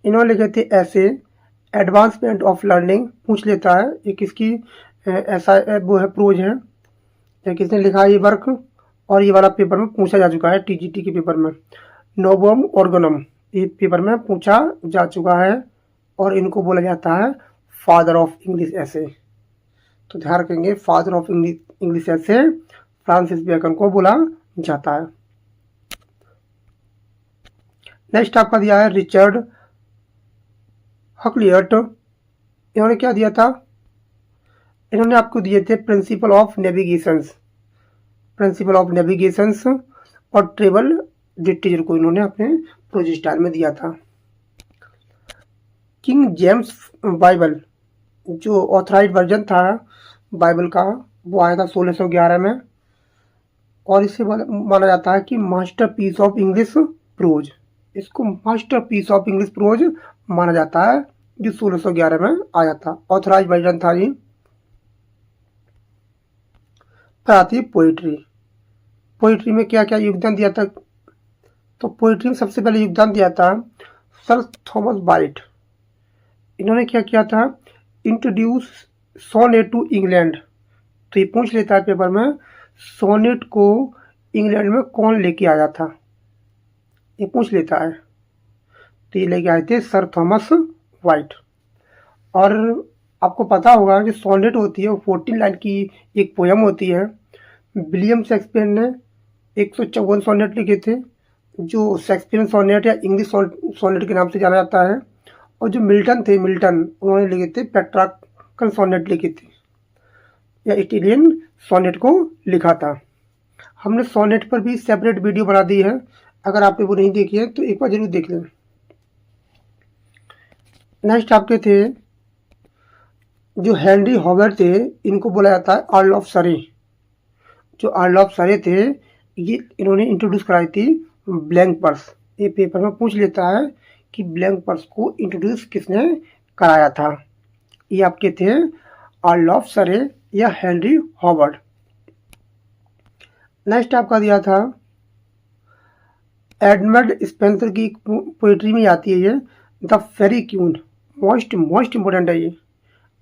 इन्होंने लिखे थे ऐसे एडवांसमेंट ऑफ लर्निंग, पूछ लेता है ये किसकी ऐसा वो है प्रोज है। या किसने लिखा है ये वर्क, और ये वाला पेपर में पूछा जा चुका है, टीजीटी के पेपर में। नोबम ऑर्गनम ये पेपर में पूछा जा चुका है, और इनको बोला जाता है फादर ऑफ इंग्लिश ऐसे। तो ध्यान रखेंगे, फादर ऑफ इंग्लिश ऐसे फ्रांसिस बेकन को बोला जाता है। नेक्स्ट आपका दिया है रिचर्ड हकलियट। इन्होंने क्या दिया था, इन्होंने आपको दिए थे principle of navigations, principle of navigations और ट्रेवल लिटरेचर को इन्होंने अपने प्रोजेक्टाइल में दिया था। किंग जेम्स बाइबल जो ऑथराइज्ड वर्जन था बाइबल का, वो आया था 1611 में, और इसे माना जाता है कि master piece of English prose. इसको master piece of English prose माना जाता है, जो 1611 में आया था, ऑथराइज्ड वर्जन था ये। फिर आती है पोइट्री। पोइट्री में क्या क्या योगदान दिया था, तो पोइट्री में सबसे पहले योगदान दिया था सर थॉमस बाइट। इन्होंने क्या किया था, इंट्रोड्यूस सोनेट टू इंग्लैंड। तो ये पूछ लेता है पेपर में, सोनेट को इंग्लैंड में कौन लेके आया था, ये पूछ लेता है। तो ये लेके आए थे सर थॉमस वाइट। और आपको पता होगा जो सोनेट होती है वो 14 लाइन की एक पोयम होती है। विलियम शेक्सपियर ने 154 सोनेट लिखे थे, जो शेक्सपियन सोनेट या इंग्लिश सोनेट के नाम से जाना जाता है। और जो मिल्टन थे, मिल्टन उन्होंने लिखे थे पेट्रार्कल सोनेट लिखे थे, या इटालियन सोनेट को लिखा था। हमने सोनेट पर भी सेपरेट वीडियो बना दी है, अगर आपने वो नहीं देखी है तो एक बार जरूर देख लें। नेक्स्ट आपके थे जो हेनरी हॉवर्ड थे, इनको बोला जाता है अर्ल ऑफ सरे। जो अर्ल ऑफ सरे थे, ये इन्होंने इंट्रोड्यूस कराई थी ब्लैंक पर्स। ये पेपर में पूछ लेता है कि ब्लैंक पर्स को इंट्रोड्यूस किसने कराया था। ये आपके थे अर्ल ऑफ सरे या हेनरी हॉवर्ड। नेक्स्ट आपका दिया था एडमंड स्पेंसर की पोइट्री में आती है ये, the Faerie Queene, most important है ये,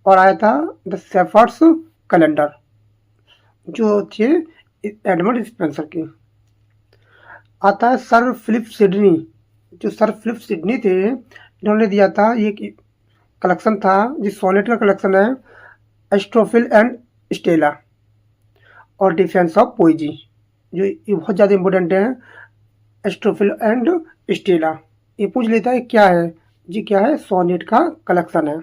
और आया था द शेफर्ड्स कैलेंडर, जो थे एडमंड स्पेंसर के। आता है सर फिलिप सिडनी। जो सर फिलिप सिडनी थे, इन्होंने दिया था, ये कलेक्शन था जिस सोनेट का कलेक्शन है, एस्ट्रोफिल एंड स्टेला और डिफेंस ऑफ पोइजी। जो ये बहुत ज़्यादा इंपॉर्टेंट है, एस्ट्रोफिल एंड स्टेला। ये पूछ लेता है क्या है जी, क्या है, सोनेट का कलेक्शन है।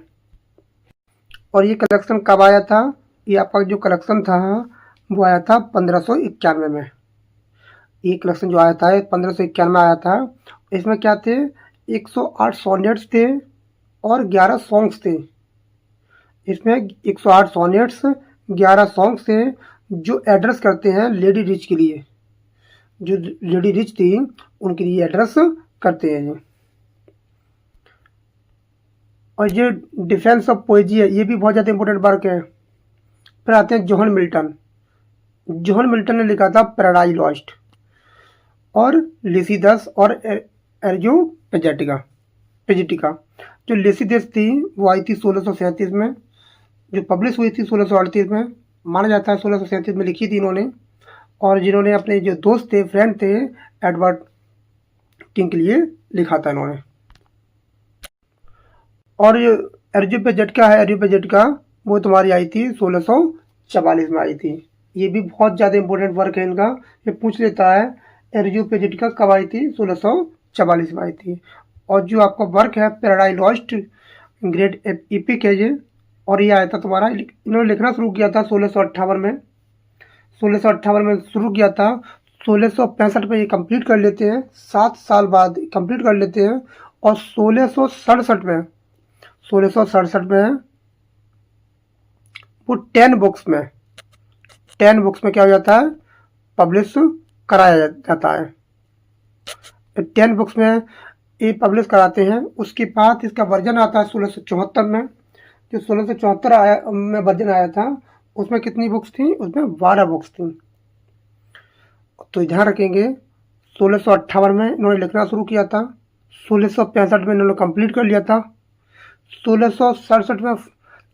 और ये कलेक्शन कब आया था, ये आपका जो कलेक्शन था वो आया था 1591 में। ये कलेक्शन जो आया था 1591 में आया था। इसमें क्या थे, 108 सोनेट्स थे और 11 सॉन्ग्स थे। इसमें 108 सोनेट्स 11 सॉन्ग्स थे, जो एड्रेस करते हैं लेडी रिच के लिए। जो लेडी रिच थी उनके लिए एड्रेस करते हैं ये। और ये डिफेंस ऑफ पोएजी है, ये भी बहुत ज़्यादा इंपॉर्टेंट वर्क है। फिर आते हैं जॉन मिल्टन। जॉन मिल्टन ने लिखा था पैराडाइज लॉस्ट, और लिसिदस और एर्जो पेजेटिका। जो लिसिदस थी वो आई थी 1637 में, जो पब्लिश हुई थी 1638 में, माना जाता है 1637 में लिखी थी इन्होंने। और जिन्होंने अपने जो दोस्त थे, फ्रेंड थे, एडवर्ड किंग के लिए लिखा था इन्होंने। और ये एर्जुपेजेटिका है, एर्जुपेजेटिका वो तुम्हारी आई थी 1644 में आई थी। ये भी बहुत ज़्यादा इंपॉर्टेंट वर्क है इनका, ये पूछ लेता है एर्जुपेजेटिका कब आई थी, 1644 में आई थी। और जो आपका वर्क है पैराडाइज लॉस्ट, ग्रेट एपिक है ये, और ये आया था तुम्हारा, इन्होंने लिखना शुरू किया था 1658 में। 1658 में शुरू किया था, 1665 में ये कंप्लीट कर लेते हैं, 7 साल बाद कंप्लीट कर लेते हैं। और 1667 में वो 10 बुक्स में क्या हो जाता है, पब्लिश कराया जाता है। 10 बुक्स में ये पब्लिश कराते हैं। उसके बाद इसका वर्जन आता है 1674 में। जो 1674 में वर्जन आया था, उसमें कितनी बुक्स थी, उसमें 12 बुक्स थी। तो ध्यान रखेंगे, 1658 में इन्होंने लिखना शुरू किया था, 1665 में इन्होंने कंप्लीट कर लिया था, 1667 में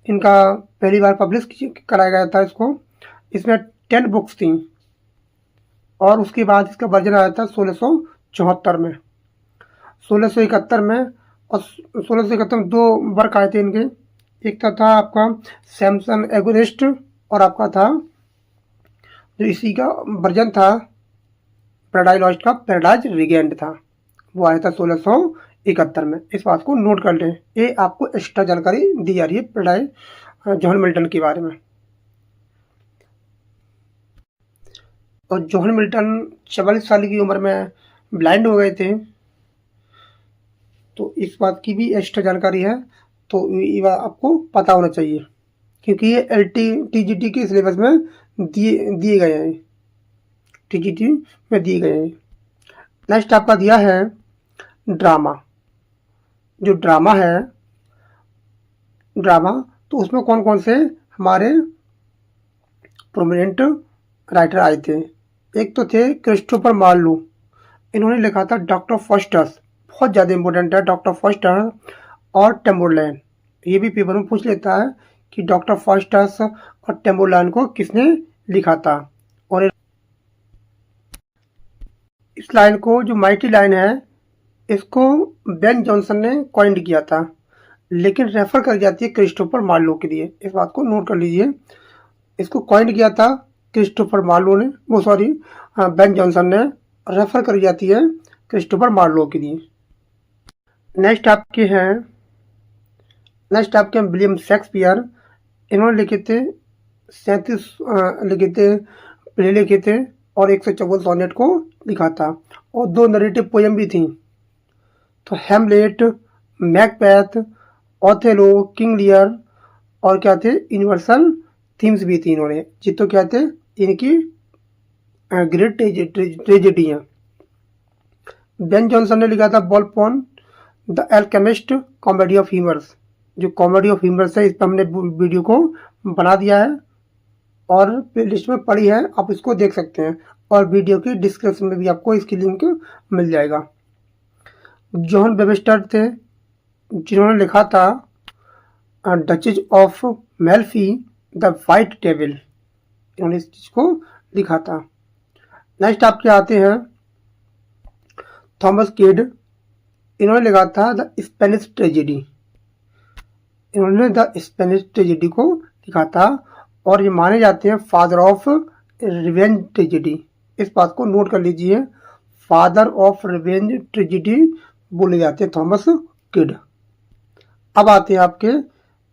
इनका पहली बार पब्लिश कराया गया था इसको। इसमें 10 बुक्स थी और उसके बाद इसका वर्जन आया था 1674 में, 1671 में, और 1671 में 2 वर्क आए थे इनके। एक था आपका सैमसन एगोनिस्ट और आपका था जो इसी का वर्जन था पैराडाइज लॉस्ट का पैराडाइज रिगेंड था, वो आया था 1671 में। इस बात को नोट कर लें, ये आपको एक्स्ट्रा जानकारी दी जा रही है पैराडाइज जॉन मिल्टन के बारे में। और जॉन मिल्टन 44 साल की उम्र में ब्लाइंड हो गए थे, तो इस बात की भी एक्स्ट्रा जानकारी है, तो ये बात आपको पता होना चाहिए क्योंकि ये TGT के सिलेबस में दिए गए हैं, TGT में दिए गए हैं। नेक्स्ट आपका दिया है ड्रामा। जो ड्रामा है तो उसमें कौन कौन से हमारे प्रोमिनेंट राइटर आए थे। एक तो थे क्रिस्टोफर मार्लो, इन्होंने लिखा था डॉक्टर फॉस्टर्स, बहुत ज़्यादा इंपॉर्टेंट है डॉक्टर फॉस्टर और टेम्बरलैन। ये भी पेपर में पूछ लेता है कि डॉक्टर फॉस्टर्स और टेम्बरलैन को किसने लिखा था। और इस लाइन को जो माइटी लाइन है इसको बेन जॉनसन ने कॉइंड किया था, लेकिन रेफर कर जाती है क्रिस्टोफर मार्लो के लिए। इस बात को नोट कर लीजिए, इसको कॉइंड किया था क्रिस्टोफर मार्लो ने, वो सॉरी बेन जॉनसन ने, रेफर कर जाती है क्रिस्टोफर मार्लो के लिए। नेक्स्ट आपके हैं विलियम शेक्सपियर। इन्होंने लिखे थे 37 प्ले लिखे थे और 154 सोनेट को लिखा था, और 2 नरेटिव पोएम भी थी। तो Hamlet, Macbeth, Othello, King Lear और क्या थे यूनिवर्सल थीम्स भी थी इन्होंने, जितो क्या थे इनकी ग्रेट ट्रेजेडियाँ। बेन जॉनसन ने लिखा था Volpone, the alchemist, comedy of humours. जो कॉमेडी ऑफ ह्यूमर्स है इस पर हमने वीडियो को बना दिया है और प्लेलिस्ट में पड़ी है, आप इसको देख सकते हैं, और वीडियो की डिस्क्रिप्शन में भी आपको इसकी लिंक मिल जाएगा। जॉन वेबस्टर थे जिन्होंने लिखा था Duchess of Malfi, the white table, इन्होंने इस चीज को लिखा था। नेक्स्ट आपके आते हैं थॉमस किड, इन्होंने लिखा था द स्पेनिश ट्रेजेडी, इन्होंने द स्पेनिश ट्रेजेडी को लिखा था, और ये माने जाते हैं फादर ऑफ रिवेंज ट्रेजेडी। इस बात को नोट कर लीजिए, फादर ऑफ रिवेंज ट्रेजेडी बोले जाते हैं थॉमस किड। अब आते हैं आपके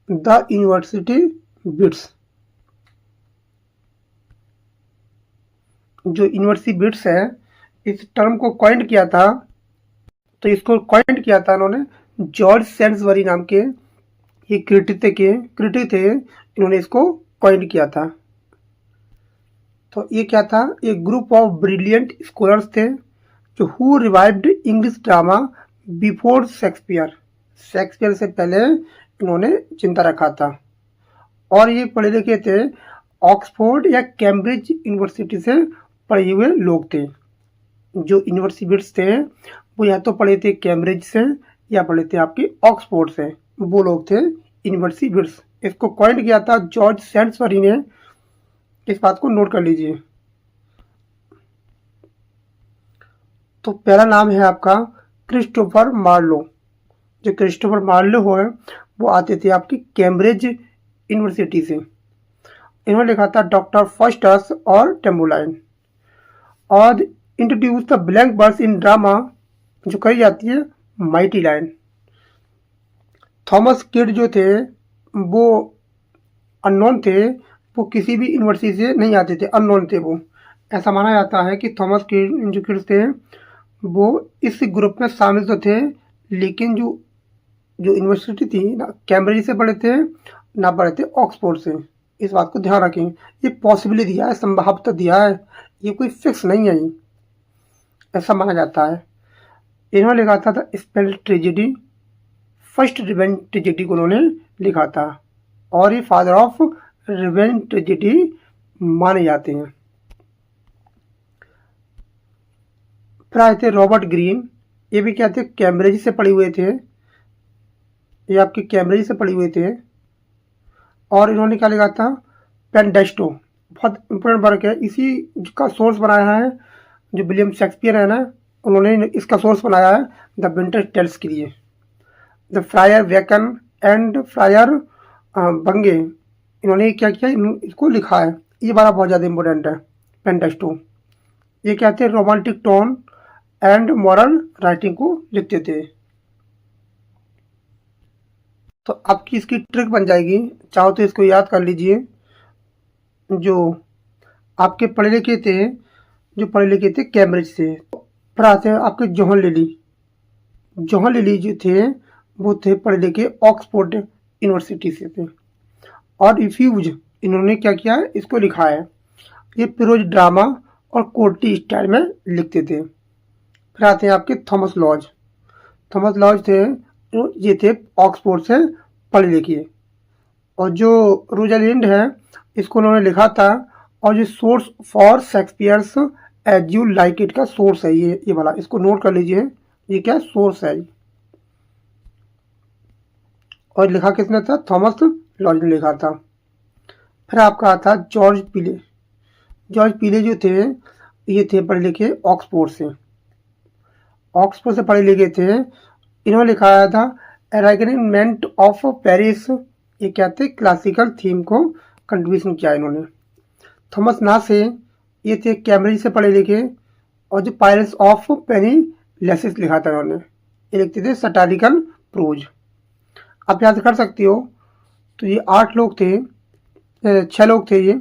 द यूनिवर्सिटी बिट्स। जो यूनिवर्सिटी बिट्स है इस टर्म को कॉइंड किया था, तो इसको कॉइंड किया था इन्होंने जॉर्ज सेंसबरी नाम के ये क्रिटिक थे, इन्होंने इसको कॉइंड किया था। तो ये क्या था, ये ग्रुप ऑफ ब्रिलियंट स्कॉलर्स थे जो who revived English drama before Shakespeare से पहले इन्होंने चिंता रखा था, और ये पढ़े लिखे थे ऑक्सफोर्ड या कैम्ब्रिज यूनिवर्सिटी से पढ़े हुए लोग थे। जो यूनिवर्सिटी थे वो या तो पढ़े थे कैम्ब्रिज से या पढ़े थे आपके ऑक्सफोर्ड से, वो लोग थे यूनिवर्सिटी। इसको कॉइंड किया था जॉर्ज सेंसबरी ने, इस बात को नोट कर लीजिए। तो पहला नाम है आपका क्रिस्टोफर मार्लो। जो क्रिस्टोफर मार्लो है वो आते थे आपकी कैम्ब्रिज यूनिवर्सिटी से, इन्होंने लिखा था डॉक्टर फॉस्टर्स और टेम्बरलाइन, और introduce the blank verse in drama, जो कही जाती है माइटी लाइन। थॉमस किड जो थे वो अननोन थे, वो किसी भी यूनिवर्सिटी से नहीं आते थे, अननोन थे वो। ऐसा माना जाता है कि थॉमस किड जो किड थे वो इस ग्रुप में शामिल तो थे, लेकिन जो यूनिवर्सिटी थी ना कैम्ब्रिज से पढ़े थे ना पढ़े थे ऑक्सफोर्ड से। इस बात को ध्यान रखें, ये पॉसिबली दिया है, संभावता दिया है, ये कोई फिक्स नहीं है, ये ऐसा माना जाता है। इन्होंने लिखा था Spanish tragedy, first revenge tragedy को उन्होंने लिखा था, और ये फादर ऑफ रिवेंज ट्रेजेडी माने जाते हैं। फिर आए थे रॉबर्ट ग्रीन, ये भी क्या थे कैम्ब्रिज से पढ़े हुए थे, ये आपके कैम्ब्रिज से पढ़े हुए थे, और इन्होंने क्या लिखा था पेनडेस्टो, बहुत इम्पोर्टेंट वर्क है। इसी का सोर्स बनाया है जो विलियम शेक्सपियर है ना, उन्होंने इसका सोर्स बनाया है द विंटर टेल्स के लिए। The fryer woken and fryer बंगे, इन्होंने क्या किया, इसको लिखा है। ये वाला बहुत ज़्यादा इम्पोर्टेंट है। पेंटेस्टो, ये क्या थे, romantic tone and moral writing को लिखते थे। तो आपकी इसकी ट्रिक बन जाएगी, चाहो तो इसको याद कर लीजिए। जो आपके पढ़े लिखे थे, जो पढ़े लिखे थे कैम्ब्रिज से, फिर आते हैं आपके जॉन लिली। जॉन लिली जो थे वो थे पढ़े लिखे ऑक्सफोर्ड यूनिवर्सिटी से थे। और रिफ्यूज, इन्होंने क्या किया है, इसको लिखा है। ये प्रोज ड्रामा और कोर्टी स्टाइल में लिखते थे। फिर आते हैं आपके थॉमस लॉज। थॉमस लॉज थे, ये थे ऑक्सफोर्ड से पढ़े लिखे। और जो रोजालिंड है, इसको उन्होंने लिखा था। और जो source for Shakespeare's As You Like It का सोर्स है ये वाला, इसको नोट कर लीजिए। ये क्या सोर्स है। और लिखा किसने था, थॉमस लॉज ने लिखा था। फिर आपका था जॉर्ज पीले। जॉर्ज पीले जो थे, ये थे पढ़े लिखे ऑक्सफोर्ड से। ऑक्सफोर्ड से पढ़े लिखे थे। इन्होंने लिखाया था अरेंजमेंट ऑफ पेरिस। ये क्या थे, क्लासिकल थीम को कंट्रीब्यूशन किया इन्होंने। थॉमस नासे, ये थे कैम्ब्रिज से पढ़े लिखे। और जो पायरेट्स ऑफ पेनी लेसिस लिखा था इन्होंने, ये लिखते थे सटारिकल प्रोज। आप याद कर सकते हो। तो ये 8 लोग थे, 6 लोग थे, ये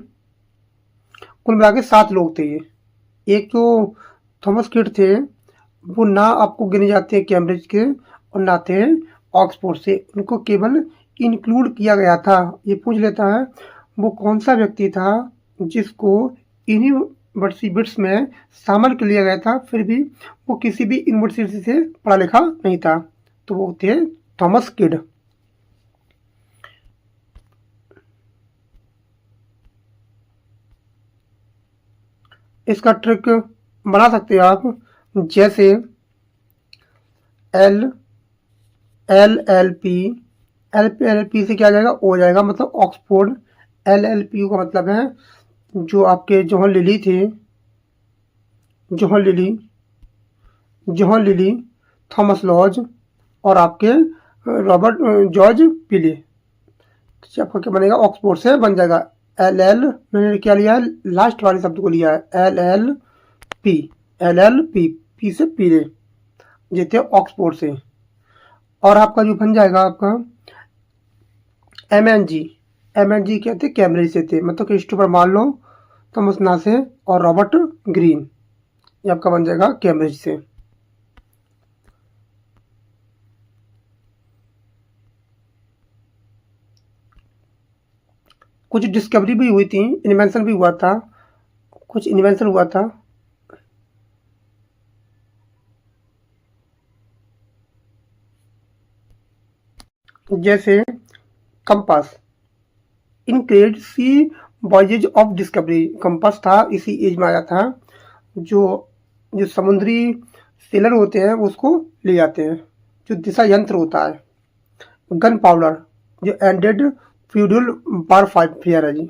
कुल मिला के 7 लोग थे ये। एक जो थॉमस किड थे, वो ना आपको गिने जाते हैं कैम्ब्रिज के और ना थे ऑक्सफोर्ड से, उनको केवल इंक्लूड किया गया था। ये पूछ लेता है वो कौन सा व्यक्ति था जिसको यूनिवर्सिटी बिट्स में शामिल कर लिया गया था, फिर भी वो किसी भी यूनिवर्सिटी से पढ़ा लिखा नहीं था। तो वो थे थॉमस किड। इसका ट्रिक बना सकते हो आप, जैसे L L P L P से क्या आ जाएगा, ओ जाएगा, मतलब ऑक्सफोर्ड। एल पी का मतलब है जो आपके जॉन लिली थे, जॉन लिली, थॉमस लॉज और आपके रॉबर्ट जॉर्ज पीले। तो आपका क्या बनेगा, ऑक्सफोर्ड से बन जाएगा। मैंने क्या लिया है, लास्ट वाले शब्द को लिया है, पी से पीले, ये थे ऑक्सफोर्ड से। और आपका जो बन जाएगा आपका एम एन जी क्या थे, कैम्ब्रिज से थे, मतलब क्रिस्टोफर मार्लो, थॉमस नासे और रॉबर्ट ग्रीन। ये आपका बन जाएगा कैम्ब्रिज से। कुछ डिस्कवरी भी हुई थी, इन्वेंशन भी हुआ था, कुछ इन्वेंशन हुआ था। जैसे compass, in great sea voyage of discovery. Compass था, इसी एज में आया था। जो जो समुद्री सेलर होते हैं उसको ले जाते हैं। जो दिशा यंत्र होता है, गन पाउडर, जो एंडेड फ्यूडल वारफेयर है जी।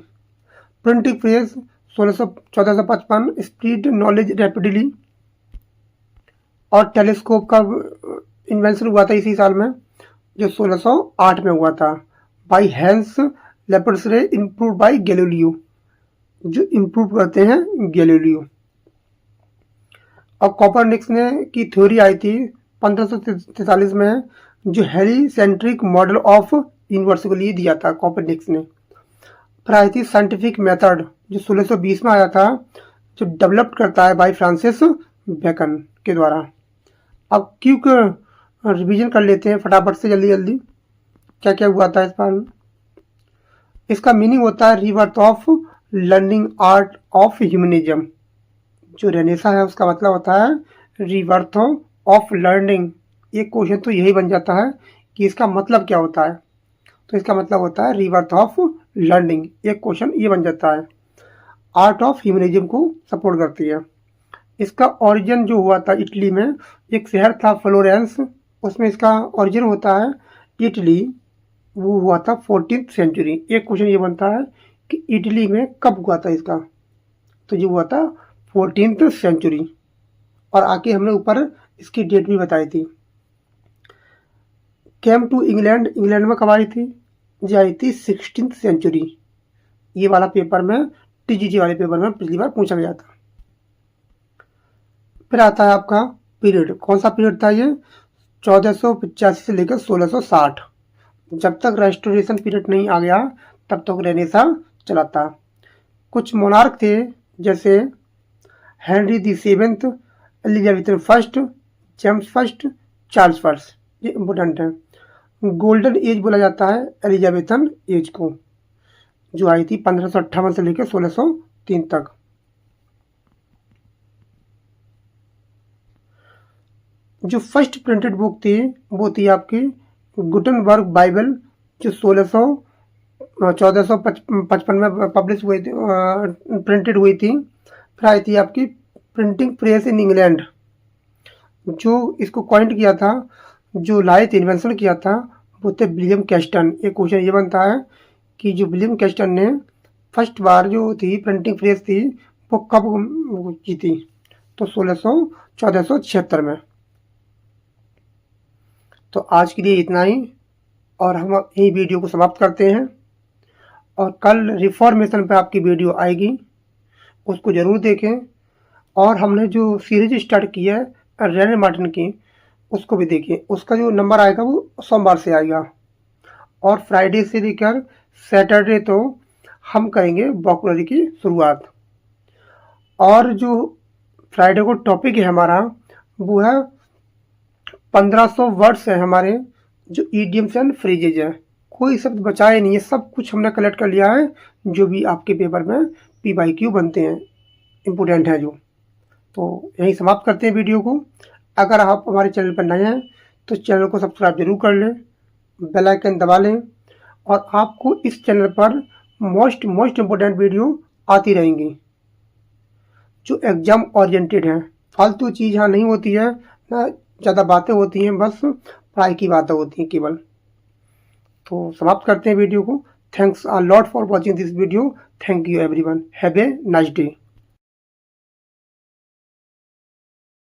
Printing press 1455, spread knowledge rapidly. और टेलीस्कोप का इन्वेंशन हुआ था इसी साल में, जो 1608 में हुआ था, by Hans Lippershey, improve by Galileo, जो इम्प्रूव करते हैं गैलीलियो। और कॉपरनिकस ने की थ्योरी आई थी 1543 में, जो हेलिसेंट्रिक मॉडल ऑफ यूनिवर्स को लिए दिया था कॉपरनिकस ने। फिर आई थी साइंटिफिक मेथड, जो 1620 में आया था, जो डेवलप करता है बाई फ्रांसिस बेकन के द्वारा। अब क्यों रिवीजन कर लेते हैं फटाफट से, जल्दी जल्दी क्या क्या हुआ था इस बार। इसका मीनिंग होता है रिवर्थ of learning art of humanism. जो रेनेसा है उसका मतलब होता है रिवर्थ ऑफ लर्निंग। ये क्वेश्चन तो यही बन जाता है कि इसका मतलब क्या होता है। तो इसका मतलब होता है रिवर्थ ऑफ लर्निंग। एक क्वेश्चन ये बन जाता है। आर्ट ऑफ ह्यूमनिज्म को सपोर्ट करती है। इसका ओरिजिन जो हुआ था इटली में, एक शहर था फ्लोरेंस, उसमें इसका ओरिजिन होता है इटली। वो हुआ था 14th सेंचुरी। एक क्वेश्चन ये बनता है कि इटली में कब हुआ था इसका, तो ये हुआ था 14th सेंचुरी। और आके हमने ऊपर इसकी डेट भी बताई थी। केम टू इंग्लैंड, इंग्लैंड में कब आई थी, ये आई थी 16th सेंचुरी। ये वाला पेपर में, टीजीटी वाले पेपर में पिछली बार पूछा गया था। फिर आता है आपका पीरियड, कौन सा पीरियड था ये, 1485 से लेकर 1660। जब तक रेस्टोरेशन पीरियड नहीं आ गया तब तक रेनेसा चला था। कुछ मोनार्क थे जैसे Henry the seventh, Elizabeth first, James first, Charles first, ये इम्पोर्टेंट है। गोल्डन एज बोला जाता है एलिजाबेथन एज को, जो आई थी 1558 से लेकर 1603 तक। जो फर्स्ट प्रिंटेड बुक थी वो थी आपकी गुटनबर्ग बाइबल, जो 1455 में पब्लिश हुई थी, प्रिंटेड हुई थी। फिर आई थी आपकी प्रिंटिंग प्रेस इन इंग्लैंड, जो इसको कॉइंट किया था, जो लाए थे, इन्वेंशन किया था, वो थे विलियम कैस्टन। एक क्वेश्चन ये बनता है कि जो विलियम कैस्टन ने फर्स्ट बार जो थी प्रिंटिंग प्रेस थी वो कब की थी, तो 1476 में। तो आज के लिए इतना ही, और हम यही वीडियो को समाप्त करते हैं। और कल रिफॉर्मेशन पे आपकी वीडियो आएगी, उसको ज़रूर देखें। और हमने जो सीरीज स्टार्ट की है रेने मार्टिन की, उसको भी देखें। उसका जो नंबर आएगा वो सोमवार से आएगा, और फ्राइडे से लेकर सैटरडे तो हम करेंगे वोकैबुलरी की शुरुआत। और जो फ्राइडे को टॉपिक है हमारा वो है 1500 वर्ड्स है हमारे, जो ईडियम्स एंड फ्रेजेज है। कोई शब्द बचाए नहीं है, सब कुछ हमने कलेक्ट कर लिया है, जो भी आपके पेपर में PYQ बनते हैं, इम्पोर्टेंट है जो। तो यहीं समाप्त करते हैं वीडियो को। अगर आप हमारे चैनल पर नए हैं तो चैनल को सब्सक्राइब जरूर कर लें, बेल आइकन दबा लें, और आपको इस चैनल पर मोस्ट इम्पोर्टेंट वीडियो आती रहेंगी जो एग्जाम ओरिएंटेड हैं। फालतू चीज़ यहाँ नहीं होती है, ना ज़्यादा बातें होती हैं, बस पढ़ाई की बातें होती हैं केवल। तो समाप्त करते हैं वीडियो को। Thanks a lot for watching this video. Thank you everyone. Have a nice day.